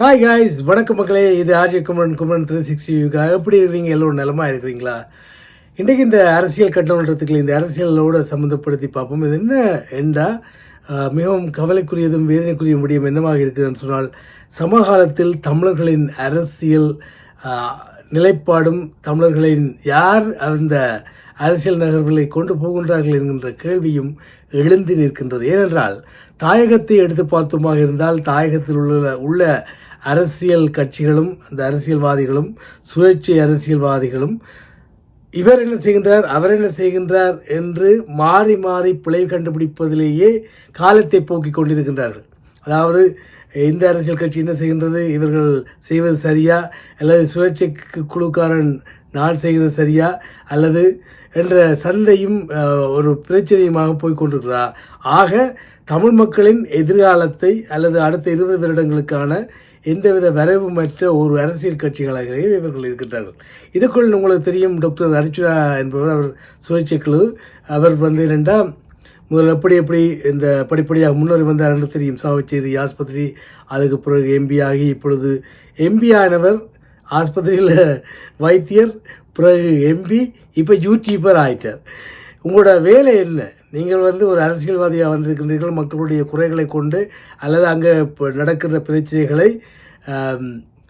Hi guys, வணக்கம் மக்களே. இது ஆர்ஜே குமரன் 360 எப்படி இருக்கிறீங்க? எல்லோரும் நலமாக இருக்கிறீங்களா? இன்றைக்கு இந்த அரசியல் கட்டணன்றதுக்கு இந்த அரசியலோடு சம்மந்தப்படுத்தி பார்ப்போம். இது என்ன என்றா மிகவும் கவலைக்குரியதும் வேதனைக்குரிய முடியும் என்னவாக இருக்குதுன்னு சொன்னால், சமகாலத்தில் தமிழர்களின் அரசியல் நிலைப்பாடும் தமிழர்களின் யார் அந்த அரசியல் நகர்வுகளை கொண்டு போகின்றார்கள் என்கின்ற கேள்வியும் எழுந்து நிற்கின்றது. ஏனென்றால் தாயகத்தை எடுத்து பார்த்தோமாக இருந்தால் தாயகத்தில் உள்ள அரசியல் கட்சிகளும் அந்த அரசியல்வாதிகளும் சுயேட்சை அரசியல்வாதிகளும் இவர் என்ன செய்கின்றார் அவர் என்ன செய்கின்றார் என்று மாறி மாறி பிழை கண்டுபிடிப்பதிலேயே காலத்தை போக்கிக் கொண்டிருக்கின்றார்கள். அதாவது இந்த அரசியல் கட்சி என்ன செய்கின்றது, இவர்கள் செய்வது சரியா, அல்லது சுயேட்சை குழுக்காரன் நான் செய்கிறது சரியா, அல்லது என்ற சண்டையும் ஒரு பிரச்சனையுமாக போய்கொண்டிருக்கிறார். ஆக தமிழ் மக்களின் எதிர்காலத்தை அல்லது அடுத்த 20 வருடங்களுக்கான எந்தவித வரைவுமற்ற ஒரு அரசியல் கட்சிகளாகவே இவர்கள் இருக்கின்றார்கள். இதுக்குள் உங்களுக்கு தெரியும், டாக்டர் அர்ச்சுனா என்பவர் அவர் சுயேட்சை குழு. அவர் என்னென்றால் முதல் எப்படி இந்த படிப்படியாக முன்னேறி வந்தார் என்று தெரியும். சாவச்சேரி ஆஸ்பத்திரி, அதுக்கு பிறகு எம்பி ஆகி இப்பொழுது எம்பி ஆனவர் ஆஸ்பத்திரியில் வைத்தியர், பிறகு எம்பி, இப்போ யூடியூபர் ஆயிட்டார். உங்களோட வேலை என்ன? நீங்கள் ஒரு அரசியல்வாதியாக வந்திருக்கின்றீர்கள். மக்களுடைய குறைகளை கொண்டு அல்லது அங்கே இப்போ நடக்கிற பிரச்சனைகளை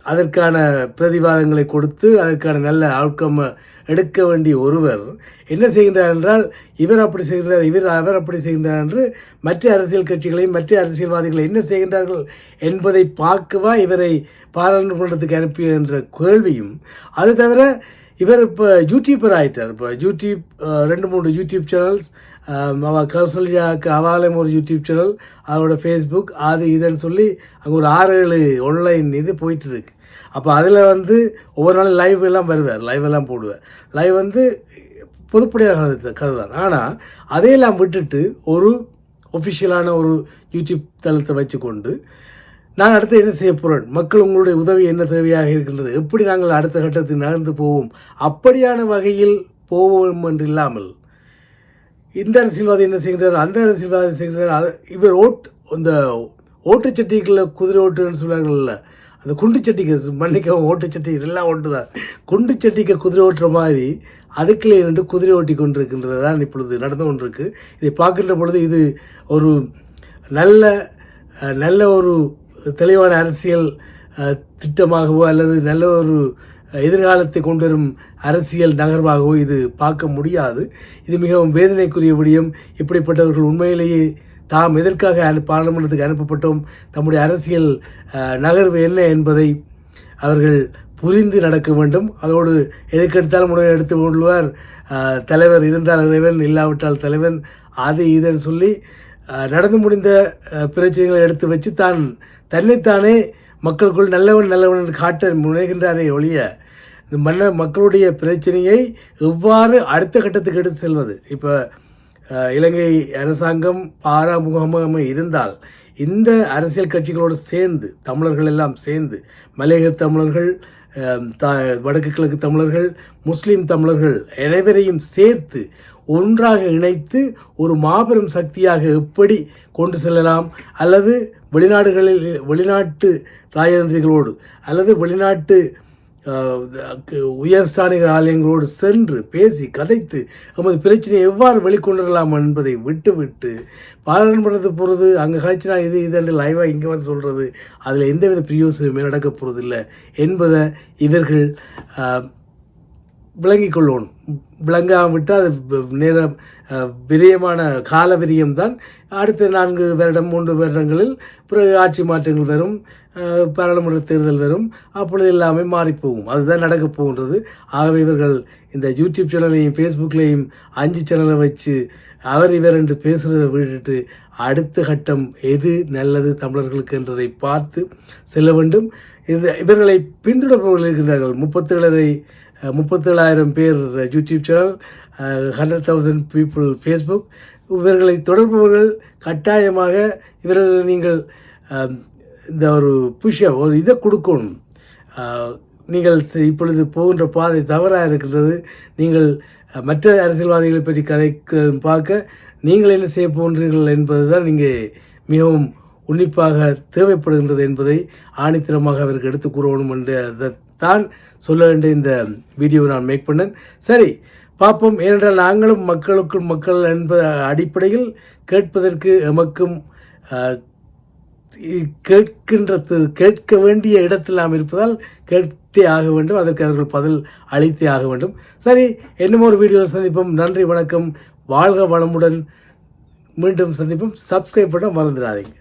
அதற்கான பிரதிவாதங்களை கொடுத்து அதற்கான நல்ல அவுட்கம் எடுக்க வேண்டிய ஒருவர் என்ன செய்கின்றார் என்றால், இவர் அப்படி செய்கின்றார், அவர் அப்படி செய்கின்றார் என்று மற்ற அரசியல் கட்சிகளையும் மற்ற அரசியல்வாதிகளை என்ன செய்கின்றார்கள் என்பதை பார்க்கவா இவரை பாராளுமன்றத்துக்கு அனுப்பிய என்ற கேள்வியும், அது தவிர இவர் இப்போ யூடியூபர் ஆகிட்டார். இப்போ யூடியூப் 2-3 யூடியூப் சேனல்ஸ், கௌசல்யாவுக்கு அவாலயம் ஒரு யூடியூப் சேனல், அதோட ஃபேஸ்புக், அது இதுன்னு சொல்லி அங்கே ஒரு 6-7 ஆன்லைன் இது போயிட்டுருக்கு. அப்போ அதில் ஒவ்வொரு நாளும் லைவ் எல்லாம் வருவார், லைவ் எல்லாம் போடுவார். லைவ் பொதுப்படையாக கதை தான். ஆனால் அதையெல்லாம் விட்டுட்டு ஒரு ஒஃபிஷியலான ஒரு யூடியூப் தளத்தை வச்சுக்கொண்டு நான் அடுத்து என்ன செய்ய போகிறேன், மக்கள் உங்களுடைய உதவி என்ன தேவையாக இருக்கின்றது, எப்படி நாங்கள் அடுத்த கட்டத்தில் நகர்ந்து போவோம், அப்படியான வகையில் போவோம் என்று இல்லாமல் இந்த அரசியல்வாதி என்ன செய்கிறார், அந்த அரசியல்வாதி செய்கிறார். இவர் இந்த ஓட்டுச்சட்டிக்குள்ள குதிரை ஓட்டுன்னு சொல்கிறாங்கல்ல, அந்த குண்டு சட்டிக்கு மன்னிக்கவும், ஓட்டுச்சட்டி எல்லாம் ஓட்டு தான், குண்டு சட்டிக்கு குதிரை ஓட்டுற மாதிரி அதுக்குள்ளே நின்று குதிரை ஓட்டி கொண்டிருக்கின்றது தான் இப்பொழுது நடந்து கொண்டிருக்கு. இதை பார்க்கின்ற பொழுது இது ஒரு நல்ல ஒரு தெளிவான அரசியல் திட்டமாகவோ அல்லது நல்ல ஒரு எதிர்காலத்தை கொண்டு வரும் அரசியல் நகர்வாகவோ இது பார்க்க முடியாது. இது மிகவும் வேதனைக்குரிய விடயம். இப்படிப்பட்டவர்கள் உண்மையிலேயே தாம் எதற்காக பாராளுமன்றத்துக்கு அனுப்பப்பட்டோம், தம்முடைய அரசியல் நகர்வு என்ன என்பதை அவர்கள் புரிந்து நடக்க வேண்டும். அதோடு எதற்கெடுத்தாலும் உடனே எடுத்து கொள்வார், தலைவர் இருந்தால் இறைவன், இல்லாவிட்டால் தலைவன், அது இதுன்னு சொல்லி நடந்து முடிந்த பிரச்சனைகளை எடுத்து வச்சு தன்னைத்தானே மக்களுக்குள் நல்லவன் காட்ட முனைகின்றாரே ஒழிய மக்களுடைய பிரச்சனையை எவ்வாறு அடுத்த கட்டத்துக்கு எடுத்து செல்வது. இப்போ இலங்கை அரசாங்கம் பாராமுகமாக இருந்தால் இந்த அரசியல் கட்சிகளோடு சேர்ந்து தமிழர்கள் எல்லாம் சேர்ந்து, மலையக தமிழர்கள், வடக்கு கிழக்கு தமிழர்கள், முஸ்லீம் தமிழர்கள் அனைவரையும் சேர்த்து ஒன்றாக இணைத்து ஒரு மாபெரும் சக்தியாக எப்படி கொண்டு செல்லலாம், அல்லது வெளிநாட்டு ராஜதந்திரிகளோடு அல்லது வெளிநாட்டு உயர் ஸ்தானிக ஆலயங்களோடு சென்று பேசி கதைத்து நமது பிரச்சனையை எவ்வாறு வெளிக்கொண்டுடலாம் என்பதை விட்டு பாராளுமன்றத்துக்கு போகிறது, அங்கே காய்ச்சினா இது என்று லைவாக இங்கே சொல்கிறது, அதில் எந்தவித பிரயோசனமே நடக்க போகிறதில்லை என்பதை இவர்கள் விளங்கிக் கொள்ளணும். விளங்காவிட்டால் அது நேரம் விரயமான கால விரயம்தான். அடுத்த 4 வருடம் 3 வருடங்களில் பிறகு ஆட்சி மாற்றங்கள் வரும், பாராளுமன்ற தேர்தல் வரும், அப்பொழுது எல்லாமே மாறிப்போகும். அதுதான் நடக்கப் போகின்றது. ஆகவே இவர்கள் இந்த யூடியூப் சேனலையும் ஃபேஸ்புக்லேயும் 5 சேனலை வச்சு இவர் என்று பேசுகிறதை விட்டுட்டு அடுத்த கட்டம் எது நல்லது தமிழர்களுக்கு என்றதை பார்த்து செல்ல வேண்டும். இவர்களை பின்தொடர்பவர்கள் இருக்கின்றார்கள். 37,000 பேர் யூடியூப் சேனல், 100,000 பீப்புள் ஃபேஸ்புக். இவர்களை தொடர்பவர்கள் கட்டாயமாக நீங்கள் இந்த ஒரு ஒரு இதை கொடுக்கணும். நீங்கள் இப்பொழுது போகின்ற பாதை தவறாக இருக்கின்றது, நீங்கள் மற்ற அரசியல்வாதிகளை பற்றி பார்க்க நீங்கள் என்ன செய்ய போன்றீர்கள் என்பது தான் நீங்கள் மிகவும் உன்னிப்பாக தேவைப்படுகின்றது என்பதை ஆணித்தரமாக அவருக்கு எடுத்து கூறணும் என்று அதைத்தான் சொல்ல வேண்டிய இந்த வீடியோவை நான் மேக் பண்ணேன். சரி பார்ப்போம். ஏனென்றால் நாங்களும் மக்களுக்குள் மக்கள் என்ப அடிப்படையில் கேட்பதற்கு எமக்கும் கேட்க வேண்டிய இடத்தில் நாம் இருப்பதால் கேட்டே ஆக வேண்டும். அதற்கு அவர்கள் பதில் அளித்தே ஆக வேண்டும். சரி, இன்னும் ஒரு வீடியோவில் சந்திப்போம். நன்றி, வணக்கம், வாழ்க வளமுடன். மீண்டும் சந்திப்போம். சப்ஸ்கிரைப் பண்ண மறந்துடாதீங்க.